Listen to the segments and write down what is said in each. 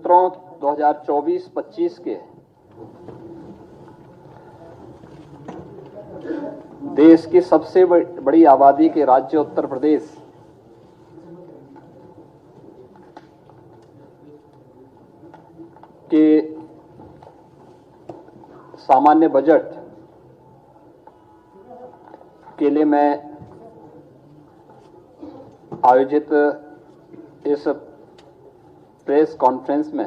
मित्रों, 2024-25 के देश की सबसे बड़ी आबादी के राज्य उत्तर प्रदेश के सामान्य बजट के लिए मैं आयोजित इस प्रेस कॉन्फ्रेंस में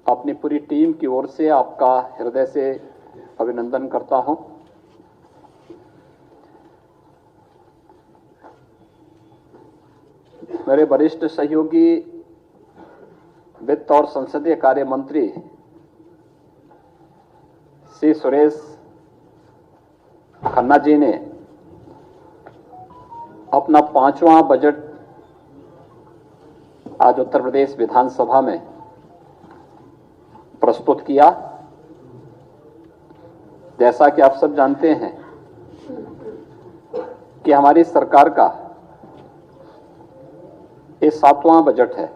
अपनी पूरी टीम की ओर से आपका हृदय से अभिनंदन करता हूं। मेरे वरिष्ठ सहयोगी वित्त और संसदीय कार्य मंत्री श्री सुरेश खन्ना जी ने अपना 5वां बजट आज उत्तर प्रदेश विधानसभा में प्रस्तुत किया। जैसा कि आप सब जानते हैं कि हमारी सरकार का ये 7वां बजट है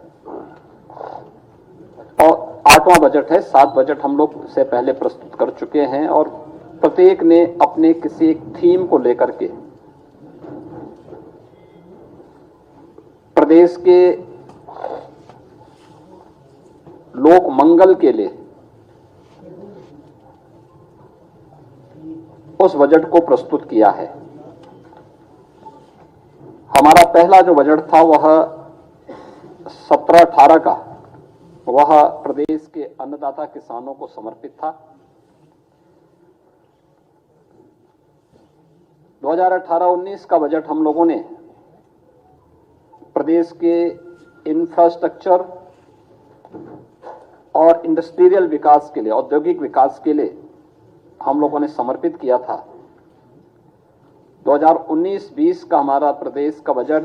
और 8वां बजट है। 7 बजट हम लोग से पहले प्रस्तुत कर चुके हैं और प्रत्येक ने अपने किसी एक थीम को लेकर के प्रदेश के लोक मंगल के लिए उस बजट को प्रस्तुत किया है। हमारा पहला जो बजट था वह 17-18 का, वह प्रदेश के अन्नदाता किसानों को समर्पित था। 2018-19 का बजट हम लोगों ने प्रदेश के इंफ्रास्ट्रक्चर और इंडस्ट्रियल विकास के लिए, औद्योगिक विकास के लिए हम लोगों ने समर्पित किया था। 2019-20 का हमारा प्रदेश का बजट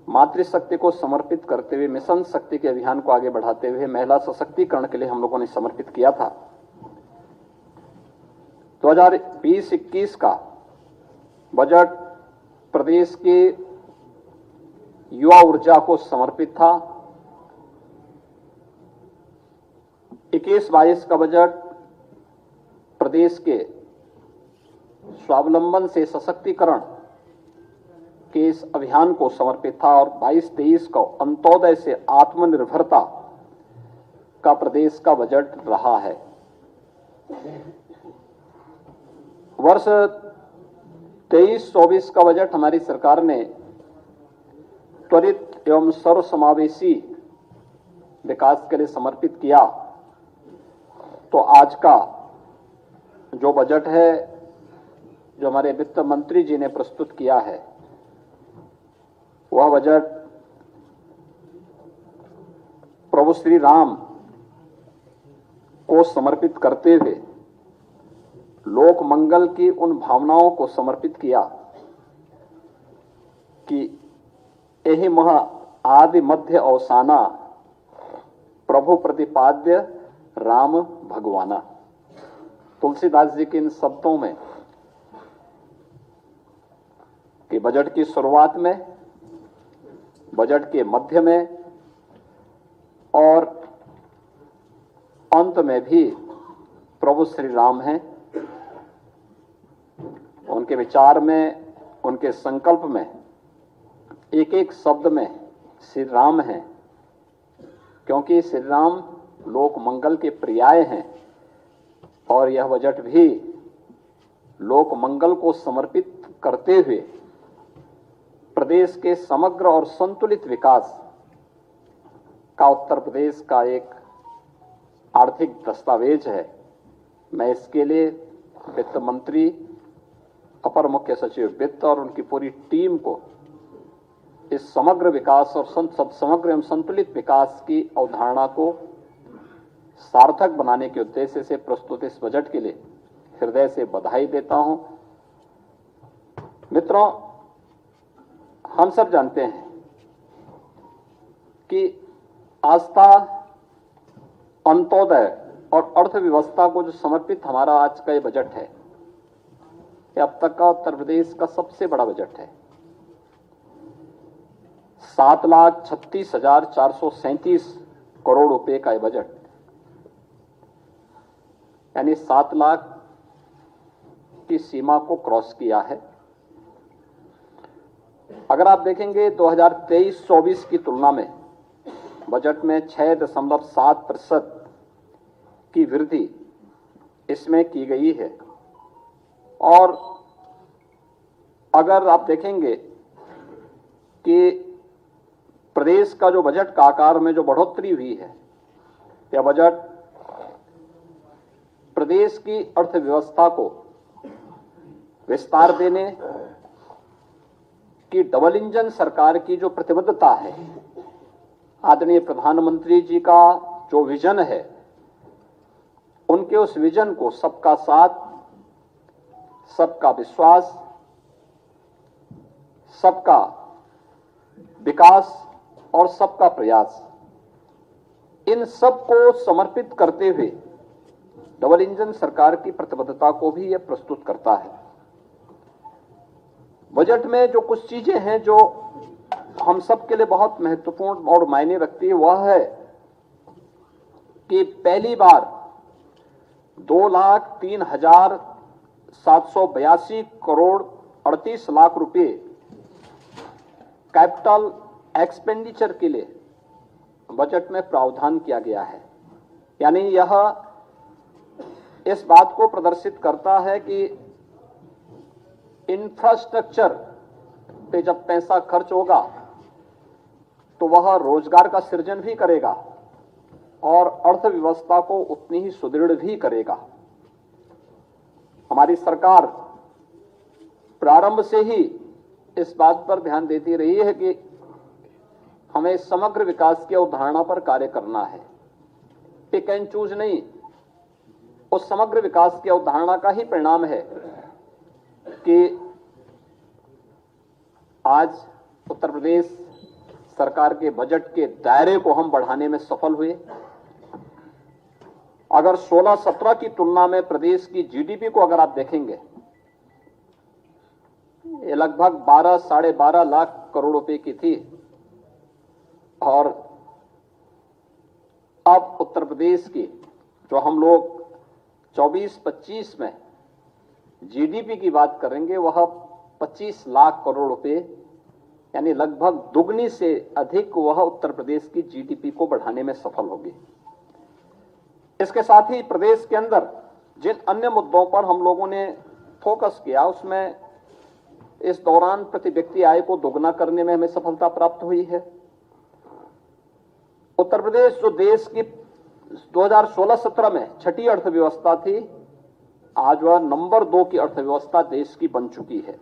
मातृशक्ति को समर्पित करते हुए, मिशन शक्ति के अभियान को आगे बढ़ाते हुए महिला सशक्तिकरण के लिए हम लोगों ने समर्पित किया था। 2020-21 का बजट प्रदेश के युवा ऊर्जा को समर्पित था। 21-22 का बजट प्रदेश के स्वावलंबन से सशक्तिकरण के इस अभियान को समर्पित था और 22-23 को अंत्योदय से आत्मनिर्भरता का प्रदेश का बजट रहा है। वर्ष 23-24 का बजट हमारी सरकार ने त्वरित एवं सर्वसमावेशी विकास के लिए समर्पित किया। तो आज का जो बजट है, जो हमारे वित्त मंत्री जी ने प्रस्तुत किया है, वह बजट प्रभु श्री राम को समर्पित करते हुए लोक मंगल की उन भावनाओं को समर्पित किया कि यही मह आदि मध्य अवसाना प्रभु प्रतिपाद्य राम भगवाना। तुलसीदास जी के इन शब्दों में कि बजट की शुरुआत में, बजट के मध्य में और अंत में भी प्रभु श्री राम हैं। उनके विचार में, उनके संकल्प में एक एक शब्द में श्री राम हैं, क्योंकि श्री राम लोक मंगल के पर्याय हैं और यह बजट भी लोक मंगल को समर्पित करते हुए प्रदेश के समग्र और संतुलित विकास का उत्तर प्रदेश का एक आर्थिक दस्तावेज है। मैं इसके लिए वित्त मंत्री, अपर मुख्य सचिव वित्त और उनकी पूरी टीम को इस समग्र विकास और समग्र एवं संतुलित विकास की अवधारणा को सार्थक बनाने के उद्देश्य से प्रस्तुत इस बजट के लिए हृदय से बधाई देता हूं। मित्रों, हम सब जानते हैं कि आस्था, अंत्योदय और अर्थव्यवस्था को जो समर्पित हमारा आज का ये बजट है, ये अब तक का उत्तर प्रदेश का सबसे बड़ा बजट है। 7,36,437 करोड़ रुपए का यह बजट, यानी 7 लाख की सीमा को क्रॉस किया है। अगर आप देखेंगे 2023-24 की तुलना में बजट में 6.7% की वृद्धि इसमें की गई है। और अगर आप देखेंगे कि प्रदेश का जो बजट का आकार में जो बढ़ोतरी हुई है, यह बजट प्रदेश की अर्थव्यवस्था को विस्तार देने की डबल इंजन सरकार की जो प्रतिबद्धता है, आदरणीय प्रधानमंत्री जी का जो विजन है, उनके उस विजन को सबका साथ, सबका विश्वास, सबका विकास और सबका प्रयास, इन सब को समर्पित करते हुए डबल इंजन सरकार की प्रतिबद्धता को भी यह प्रस्तुत करता है। बजट में जो कुछ चीजें हैं जो हम सब के लिए बहुत महत्वपूर्ण और मायने रखती है, वह है कि पहली बार 2,03,782 करोड़ 38 लाख रुपए कैपिटल एक्सपेंडिचर के लिए बजट में प्रावधान किया गया है। यानी यह इस बात को प्रदर्शित करता है कि इंफ्रास्ट्रक्चर पे जब पैसा खर्च होगा तो वह रोजगार का सृजन भी करेगा और अर्थव्यवस्था को उतनी ही सुदृढ़ भी करेगा। हमारी सरकार प्रारंभ से ही इस बात पर ध्यान देती रही है कि हमें समग्र विकास की अवधारणा पर कार्य करना है, पिक एंड चूज नहीं। उस समग्र विकास की अवधारणा का ही परिणाम है कि आज उत्तर प्रदेश सरकार के बजट के दायरे को हम बढ़ाने में सफल हुए। अगर 16-17 की तुलना में प्रदेश की जीडीपी को अगर आप देखेंगे, ये लगभग 12-12.5 लाख करोड़ रुपए की थी, और अब उत्तर प्रदेश की जो हम लोग 24-25 में जीडीपी की बात करेंगे, वह 25 लाख करोड़ रुपए, यानी लगभग दुगनी से अधिक वह उत्तर प्रदेश की जीडीपी को बढ़ाने में सफल होगी। इसके साथ ही प्रदेश के अंदर जिन अन्य मुद्दों पर हम लोगों ने फोकस किया, उसमें इस दौरान प्रति व्यक्ति आय को दोगुना करने में हमें सफलता प्राप्त हुई है। उत्तर प्रदेश जो देश की 2016-17 में छठी अर्थव्यवस्था थी, आज वह नंबर 2 की अर्थव्यवस्था देश की बन चुकी है।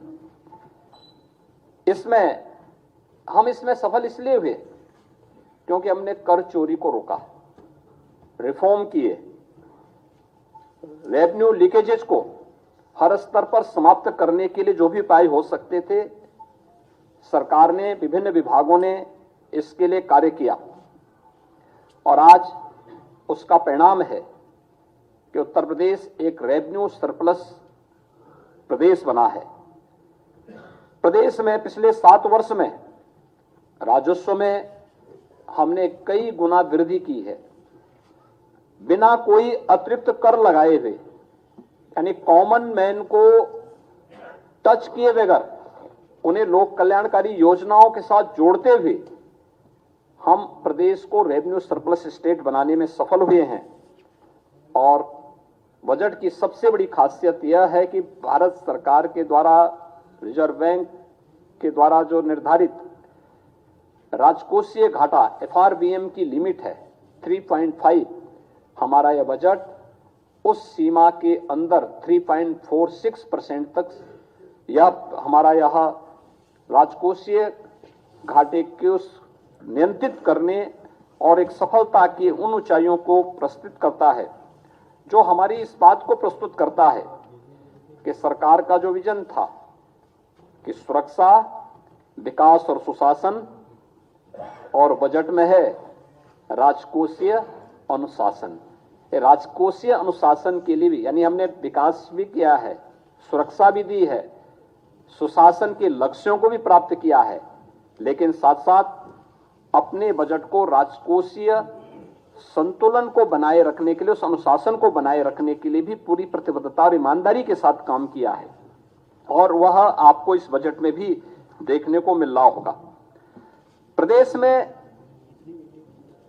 हम इसमें सफल इसलिए हुए क्योंकि हमने कर चोरी को रोका, रिफॉर्म किए, रेवेन्यू लीकेजेस को हर स्तर पर समाप्त करने के लिए जो भी उपाय हो सकते थे, सरकार ने, विभिन्न विभागों ने इसके लिए कार्य किया। और आज उसका परिणाम है कि उत्तर प्रदेश एक रेवेन्यू सरप्लस प्रदेश बना है। प्रदेश में पिछले 7 वर्ष में राजस्व में हमने कई गुना वृद्धि की है, बिना कोई अतिरिक्त कर लगाए हुए, यानी कॉमन मैन को टच किए बगैर उन्हें लोक कल्याणकारी योजनाओं के साथ जोड़ते हुए हम प्रदेश को रेवेन्यू सरप्लस स्टेट बनाने में सफल हुए हैं। और बजट की सबसे बड़ी खासियत यह है कि भारत सरकार के द्वारा, रिजर्व बैंक के द्वारा जो निर्धारित राजकोषीय घाटा FRBM की लिमिट है 3.5, हमारा यह बजट उस सीमा के अंदर 3.46% तक हमारा यह राजकोषीय घाटे को नियंत्रित करने और एक सफलता की उन ऊंचाइयों को प्रस्तुत करता है, जो हमारी इस बात को प्रस्तुत करता है कि सरकार का जो विजन था कि सुरक्षा, विकास और सुशासन, और बजट में है राजकोषीय अनुशासन। राजकोषीय अनुशासन के लिए भी, यानी हमने विकास भी किया है, सुरक्षा भी दी है, सुशासन के लक्ष्यों को भी प्राप्त किया है, लेकिन साथ साथ अपने बजट को राजकोषीय संतुलन को बनाए रखने के लिए, उस अनुशासन को बनाए रखने के लिए भी पूरी प्रतिबद्धता और ईमानदारी के साथ काम किया है, और वह आपको इस बजट में भी देखने को मिल रहा होगा। प्रदेश में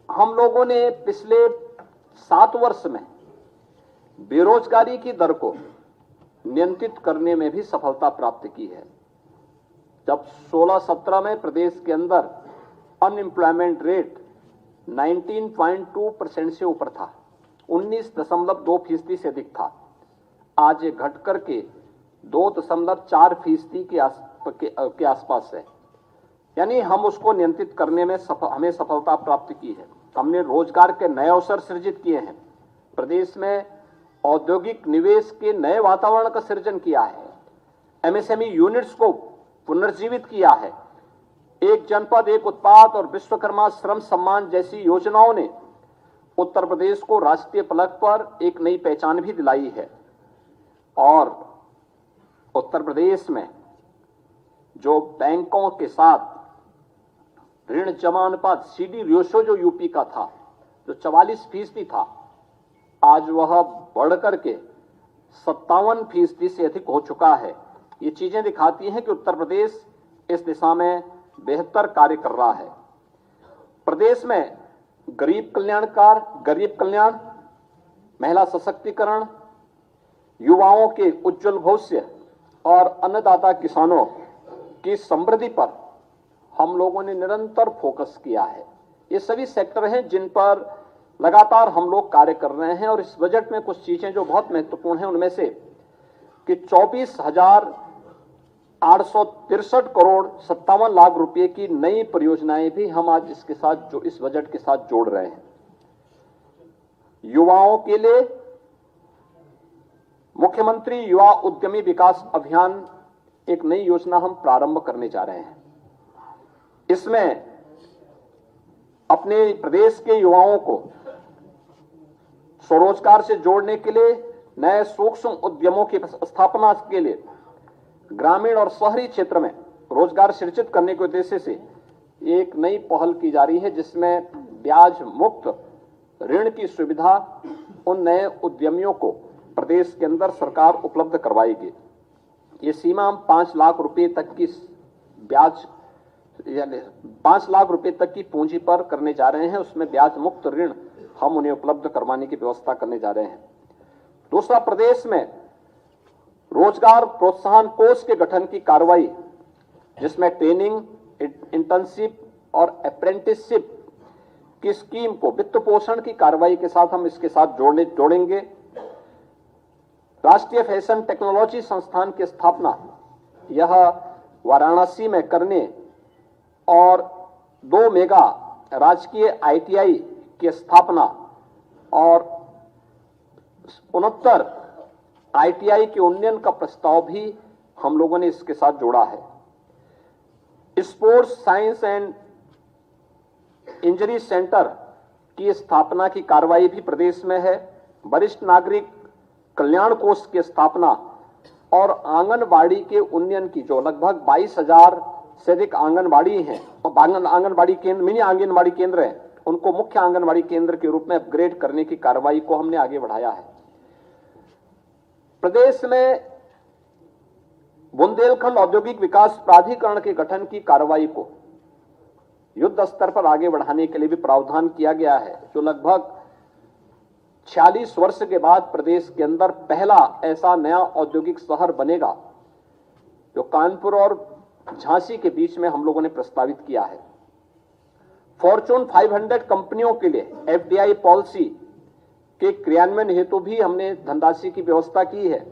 हम लोगों ने पिछले 7 वर्ष में बेरोजगारी की दर को नियंत्रित करने में भी सफलता प्राप्त की है। जब 16-17 में प्रदेश के अंदर अनएम्प्लॉयमेंट रेट 19.2% से ऊपर था, 19.2% से अधिक था, आज ये घट करके 2.4% के आसपास है। यानी हम उसको नियंत्रित करने में हमें सफलता प्राप्त की है। हमने रोजगार के नए अवसर सृजित किए हैं, प्रदेश में औद्योगिक निवेश के नए वातावरण का सृजन किया है, एमएसएमई यूनिट्स को पुनर्जीवित किया है, एक जनपद एक उत्पाद और विश्वकर्मा श्रम सम्मान जैसी योजनाओं ने उत्तर प्रदेश को राष्ट्रीय पलक पर एक नई पहचान भी दिलाई है। और उत्तर प्रदेश में जो बैंकों के साथ ऋण जमा अनुपात सीडी रेशो जो यूपी का था, जो 44% था, आज वह बढ़कर के 57% से अधिक हो चुका है। ये चीजें दिखाती हैं कि उत्तर प्रदेश इस दिशा में बेहतर कार्य कर रहा है। प्रदेश में गरीब कल्याण, महिला सशक्तिकरण, युवाओं के उज्जवल भविष्य और अन्नदाता किसानों की समृद्धि पर हम लोगों ने निरंतर फोकस किया है। ये सभी सेक्टर हैं जिन पर लगातार हम लोग कार्य कर रहे हैं, और इस बजट में कुछ चीजें जो बहुत महत्वपूर्ण हैं उनमें से कि 24,863 करोड़ 57 लाख रुपए की नई परियोजनाएं भी हम आज इसके साथ जो इस बजट के साथ जोड़ रहे हैं। युवाओं के लिए मुख्यमंत्री युवा उद्यमी विकास अभियान एक नई योजना हम प्रारंभ करने जा रहे हैं। इसमें अपने प्रदेश के युवाओं को स्वरोजगार से जोड़ने के लिए, नए सूक्ष्म उद्यमों की स्थापना के लिए, ग्रामीण और शहरी क्षेत्र में रोजगार सृजित करने के उद्देश्य से एक नई पहल की जा रही है, जिसमें ब्याज मुक्त ऋण की सुविधा उन नए उद्यमियों को प्रदेश के अंदर सरकार उपलब्ध करवाएगी। ये सीमा हम 5 लाख रुपए तक की ब्याज, यानी 5 लाख रुपए तक की पूंजी पर करने जा रहे हैं। उसमें ब्याज मुक्त ऋण हम उन्हें उपलब्ध करवाने की व्यवस्था करने जा रहे हैं। दूसरा, प्रदेश में रोजगार प्रोत्साहन कोष के गठन की कार्रवाई, जिसमें ट्रेनिंग, इंटर्नशिप और अप्रेंटिसशिप की स्कीम को वित्त पोषण की कार्रवाई के साथ हम इसके साथ जोड़ेंगे। राष्ट्रीय फैशन टेक्नोलॉजी संस्थान की स्थापना यह वाराणसी में करने और 2 मेगा राजकीय आईटीआई की स्थापना और 69 आईटीआई के उन्नयन का प्रस्ताव भी हम लोगों ने इसके साथ जोड़ा है। Sports science and injury centre की स्थापना की कार्रवाई भी प्रदेश में है। वरिष्ठ नागरिक कल्याण कोष की स्थापना और आंगनबाड़ी के उन्नयन की, जो लगभग 22,000 से अधिक आंगनबाड़ी हैं और आंगनबाड़ी केंद्र, मिनी आंगनबाड़ी केंद्र हैं, उनको मुख्य आंगनबाड़ी केंद्र के रूप में अपग्रेड करने की कार्रवाई को हमने आगे बढ़ाया है। प्रदेश में बुंदेलखंड औद्योगिक विकास प्राधिकरण के गठन की कार्रवाई को युद्ध स्तर पर आगे बढ़ाने के लिए भी प्रावधान किया गया है, जो लगभग 46 वर्ष के बाद प्रदेश के अंदर पहला ऐसा नया औद्योगिक शहर बनेगा, जो कानपुर और झांसी के बीच में हम लोगों ने प्रस्तावित किया है। फॉर्चून 500 कंपनियों के लिए एफडीआई पॉलिसी के क्रियान्वयन हेतु भी हमने धनराशि की व्यवस्था की है।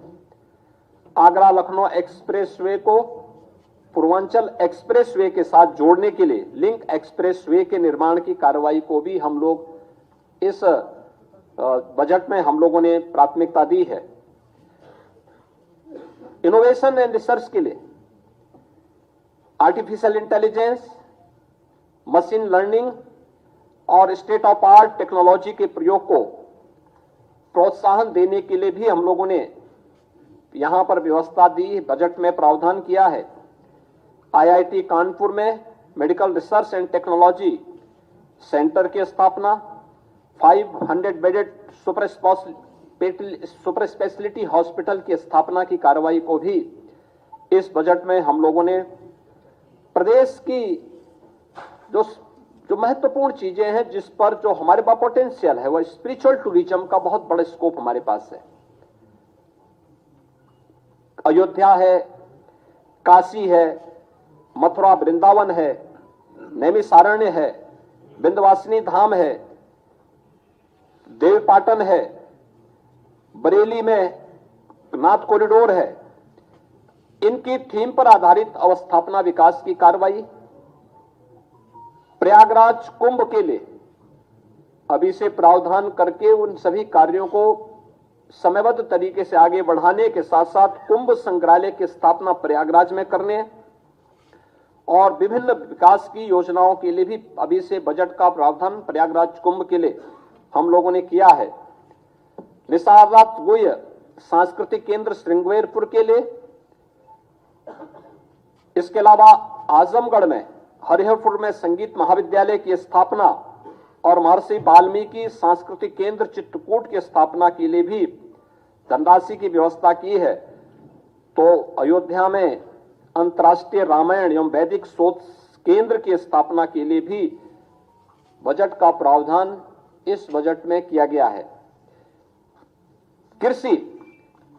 आगरा लखनऊ एक्सप्रेसवे को पूर्वांचल एक्सप्रेसवे के साथ जोड़ने के लिए लिंक एक्सप्रेसवे के निर्माण की कार्रवाई को भी हम लोग इस बजट में हम लोगों ने प्राथमिकता दी है। इनोवेशन एंड रिसर्च के लिए आर्टिफिशियल इंटेलिजेंस, मशीन लर्निंग और स्टेट ऑफ आर्ट टेक्नोलॉजी के प्रयोग को प्रोत्साहन देने के लिए भी हम लोगों ने यहां पर व्यवस्था दी, बजट में प्रावधान किया है। आईआईटी कानपुर में medical research and technology centre की स्थापना, 500 बेडेड सुपर स्पेशलिटी हॉस्पिटल की स्थापना की कार्रवाई को भी इस बजट में हम लोगों ने प्रदेश की जो महत्वपूर्ण चीजें हैं, जिस पर जो हमारे पास पोटेंशियल है, वो स्पिरिचुअल टूरिज्म का बहुत बड़ा स्कोप हमारे पास है। अयोध्या है, काशी है, मथुरा वृंदावन है, नैमिषारण्य है, विंध्यवासिनी धाम है, देवपाटन है, बरेली में नाथ कॉरिडोर है। इनकी थीम पर आधारित अवस्थापना विकास की कार्रवाई, प्रयागराज कुंभ के लिए अभी से प्रावधान करके उन सभी कार्यों को समयबद्ध तरीके से आगे बढ़ाने के साथ साथ कुंभ संग्रहालय की स्थापना प्रयागराज में करने और विभिन्न विकास की योजनाओं के लिए भी अभी से बजट का प्रावधान प्रयागराज कुंभ के लिए हम लोगों ने किया है। निसारनाथ गुह्य सांस्कृतिक केंद्र श्रृंगेरपुर के लिए, इसके अलावा आजमगढ़ में हरिहरपुर में संगीत महाविद्यालय की स्थापना और महर्षि वाल्मीकि सांस्कृतिक केंद्र चित्रकूट की स्थापना के लिए भी धनराशि की व्यवस्था की है। तो अयोध्या में अंतर्राष्ट्रीय रामायण एवं वैदिक शोध केंद्र की स्थापना के लिए भी बजट का प्रावधान इस बजट में किया गया है। कृषि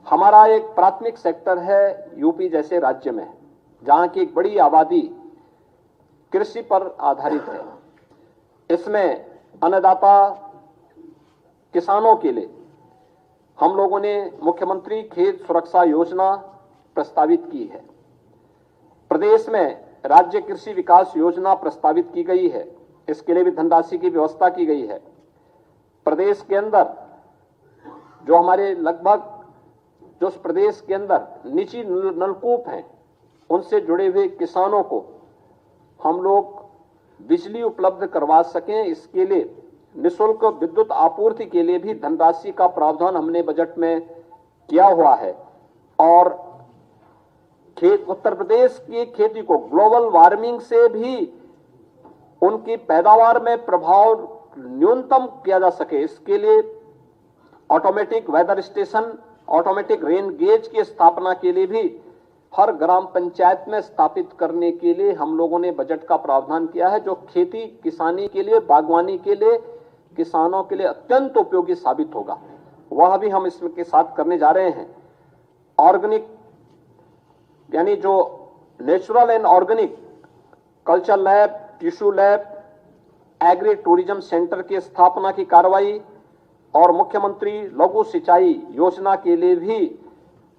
हमारा एक प्राथमिक सेक्टर है यूपी जैसे राज्य में, जहां की एक बड़ी आबादी कृषि पर आधारित है। इसमें अन्नदाता किसानों के लिए हम लोगों ने मुख्यमंत्री खेत सुरक्षा योजना प्रस्तावित की है। प्रदेश में राज्य कृषि विकास योजना प्रस्तावित की गई है, इसके लिए भी धनराशि की व्यवस्था की गई है। प्रदेश के अंदर जो हमारे लगभग जो प्रदेश के अंदर निजी नलकूप हैं, उनसे जुड़े हुए किसानों को हम लोग बिजली उपलब्ध करवा सकें, इसके लिए निःशुल्क विद्युत आपूर्ति के लिए भी धनराशि का प्रावधान हमने बजट में किया हुआ है। और उत्तर प्रदेश की खेती को ग्लोबल वार्मिंग से भी उनकी पैदावार में प्रभाव न्यूनतम किया जा सके, इसके लिए automatic weather station, automatic rain gauge की स्थापना के लिए भी हर ग्राम पंचायत में स्थापित करने के लिए हम लोगों ने बजट का प्रावधान किया है, जो खेती किसानी के लिए, बागवानी के लिए, किसानों के लिए अत्यंत उपयोगी साबित होगा। वह भी हम इसके साथ करने जा रहे हैं। ऑर्गेनिक यानी जो natural and organic culture lab, tissue lab, agri tourism centre की स्थापना की कार्रवाई और मुख्यमंत्री लघु सिंचाई योजना के लिए भी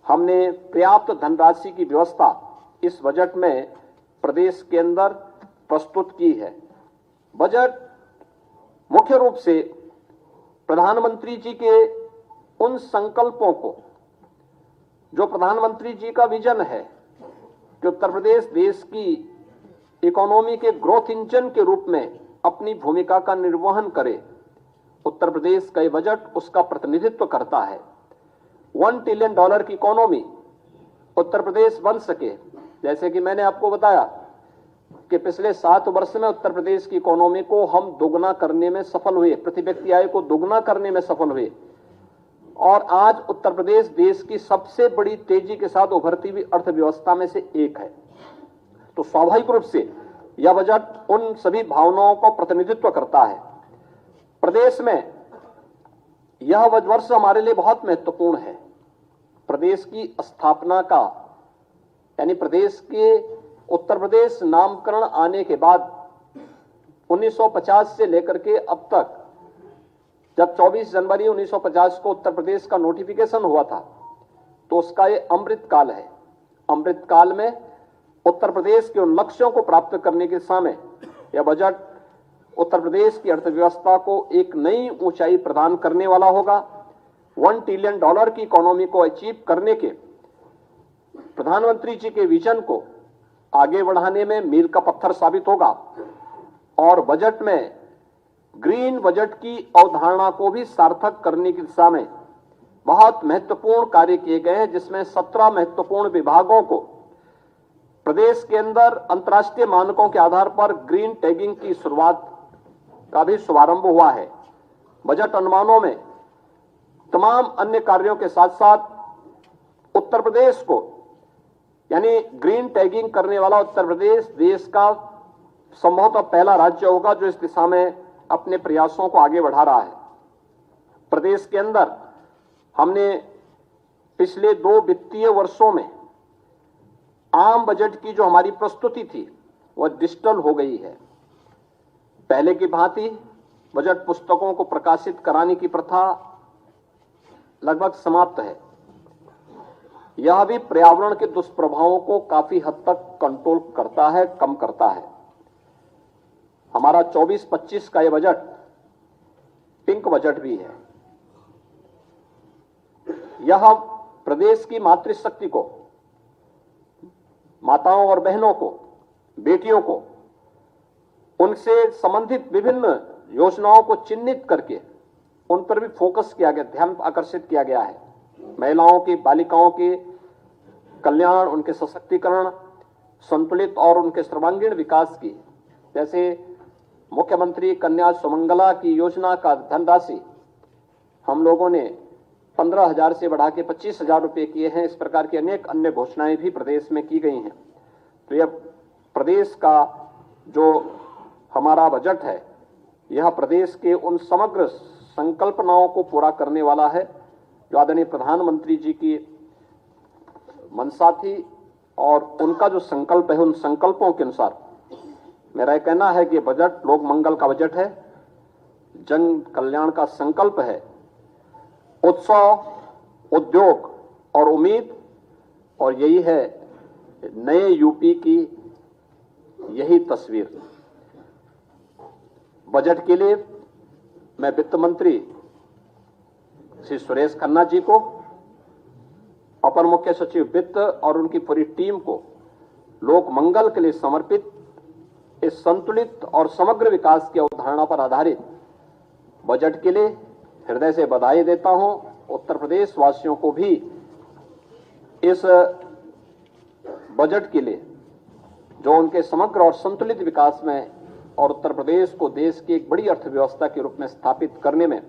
हमने पर्याप्त धनराशि की व्यवस्था इस बजट में प्रदेश के अंदर प्रस्तुत की है। बजट मुख्य रूप से प्रधानमंत्री जी के उन संकल्पों को, जो प्रधानमंत्री जी का विजन है कि उत्तर प्रदेश देश की इकोनॉमी के ग्रोथ इंजन के रूप में अपनी भूमिका का निर्वहन करे, उत्तर प्रदेश का ये बजट उसका प्रतिनिधित्व करता है। $1 ट्रिलियन की इकोनॉमी उत्तर प्रदेश बन सके, जैसे कि मैंने आपको बताया कि पिछले 7 वर्ष में उत्तर प्रदेश की इकोनॉमी को हम दोगुना करने में सफल हुए, प्रति व्यक्ति आय को दोगुना करने में सफल हुए और आज उत्तर प्रदेश देश की सबसे बड़ी तेजी के साथ उभरती हुई अर्थव्यवस्था में से एक है। तो स्वाभाविक रूप से यह बजट उन सभी भावनाओं को प्रतिनिधित्व करता है। प्रदेश में यह वर्ष हमारे लिए बहुत महत्वपूर्ण है। प्रदेश की स्थापना का यानी प्रदेश के उत्तर प्रदेश नामकरण आने के बाद 1950 से लेकर के अब तक, जब 24 जनवरी 1950 को उत्तर प्रदेश का नोटिफिकेशन हुआ था, तो उसका ये अमृत काल है। अमृत काल में उत्तर प्रदेश के उन लक्ष्यों को प्राप्त करने के दिशा में यह बजट उत्तर प्रदेश की अर्थव्यवस्था को एक नई ऊंचाई प्रदान करने वाला होगा। $1 ट्रिलियन की इकोनॉमी को अचीव करने के प्रधानमंत्री जी के विजन को आगे बढ़ाने में मील का पत्थर साबित होगा। और बजट में ग्रीन बजट की अवधारणा को भी सार्थक करने की दिशा में बहुत महत्वपूर्ण कार्य किए गए हैं, जिसमें 17 महत्वपूर्ण विभागों को प्रदेश के अंदर अंतर्राष्ट्रीय मानकों के आधार पर ग्रीन टैगिंग की शुरुआत का भी शुभारंभ हुआ है। बजट अनुमानों में तमाम अन्य कार्यों के साथ साथ उत्तर प्रदेश को, यानी ग्रीन टैगिंग करने वाला उत्तर प्रदेश देश का संभवतः पहला राज्य होगा जो इस दिशा में अपने प्रयासों को आगे बढ़ा रहा है। प्रदेश के अंदर हमने पिछले 2 वित्तीय वर्षों में आम बजट की जो हमारी प्रस्तुति थी वह डिजिटल हो गई है। पहले की भांति बजट पुस्तकों को प्रकाशित कराने की प्रथा लगभग समाप्त है। यह भी पर्यावरण के दुष्प्रभावों को काफी हद तक कंट्रोल करता है, कम करता है। हमारा 24-25 का यह बजट पिंक बजट भी है। यह प्रदेश की मातृशक्ति को, माताओं और बहनों को, बेटियों को, उनसे संबंधित विभिन्न योजनाओं को चिन्हित करके उन पर भी फोकस किया गया, ध्यान आकर्षित किया गया है। महिलाओं की, बालिकाओं के कल्याण, उनके सशक्तिकरण, संतुलित और उनके सर्वांगीण विकास की, जैसे मुख्यमंत्री कन्या सुमंगला की योजना का धनराशि हम लोगों ने 15,000 से बढ़ा के 25,000 रुपए किए हैं। इस प्रकार की अनेक अन्य घोषणाएं भी प्रदेश में की गई हैं। तो यह प्रदेश का जो हमारा बजट है, यह प्रदेश के उन समग्र संकल्पनाओं को पूरा करने वाला है जो आदरणीय प्रधानमंत्री जी की मंशा थी और उनका जो संकल्प है, उन संकल्पों के अनुसार मेरा कहना है कि बजट लोक मंगल का बजट है, जन कल्याण का संकल्प है, उत्सव, उद्योग और उम्मीद, और यही है नए यूपी की यही तस्वीर। बजट के लिए मैं वित्त मंत्री श्री सुरेश खन्ना जी को, अपर मुख्य सचिव वित्त और उनकी पूरी टीम को लोक मंगल के लिए समर्पित इस संतुलित और समग्र विकास की अवधारणा पर आधारित बजट के लिए हृदय से बधाई देता हूं। उत्तर प्रदेश वासियों को भी इस बजट के लिए जो उनके समग्र और संतुलित विकास में और उत्तर प्रदेश को देश की एक बड़ी अर्थव्यवस्था के रूप में स्थापित करने में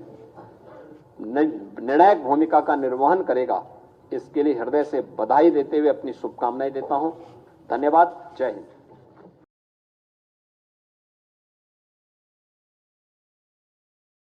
निर्णायक भूमिका का निर्वहन करेगा, इसके लिए हृदय से बधाई देते हुए अपनी शुभकामनाएं देता हूं। धन्यवाद। जय हिंद।